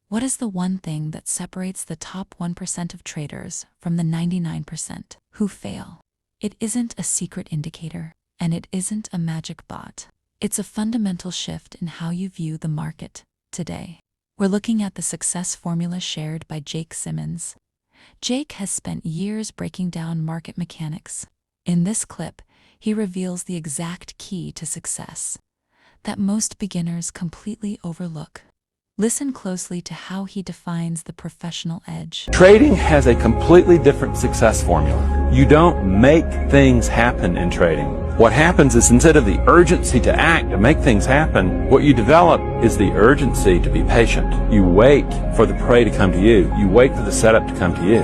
What is the one thing that separates the top 1% of traders from the 99% who fail? It isn't a secret indicator, and it isn't a magic bot. It's a fundamental shift in how you view the market today. We're looking at the success formula shared by Jake Simmons. Jake has spent years breaking down market mechanics. In this clip, he reveals the exact key to success that most beginners completely overlook. Listen closely to how he defines the professional edge. Trading has a completely different success formula. You don't make things happen in trading. What happens is, instead of the urgency to act, to make things happen, what you develop is the urgency to be patient. You wait for the prey to come to you. You wait for the setup to come to you.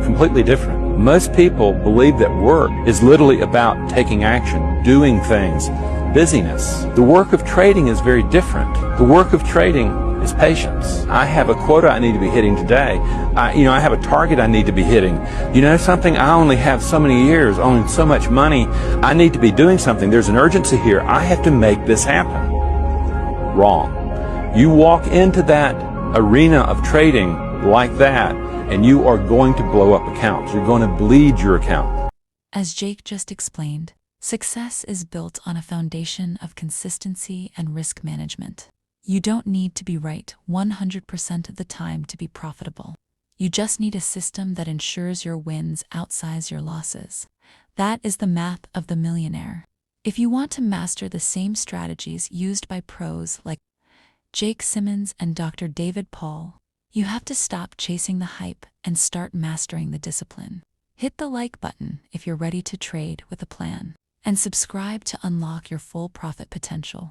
Completely different. Most people believe that work is literally about taking action, doing things, busyness. The work of trading is very different. The work of trading is patience. I have a quota I need to be hitting today. I have a target I need to be hitting. You know something? I only have so many years, only so much money. I need to be doing something. There's an urgency here. I have to make this happen. Wrong. You walk into that arena of trading like that, and you are going to blow up accounts. You're going to bleed your account. As Jake just explained, success is built on a foundation of consistency and risk management. You don't need to be right 100% of the time to be profitable. You just need a system that ensures your wins outsize your losses. That is the math of the millionaire. If you want to master the same strategies used by pros like Jake Simmons and Dr. David Paul, you have to stop chasing the hype and start mastering the discipline. Hit the like button if you're ready to trade with a plan, and subscribe to unlock your full profit potential.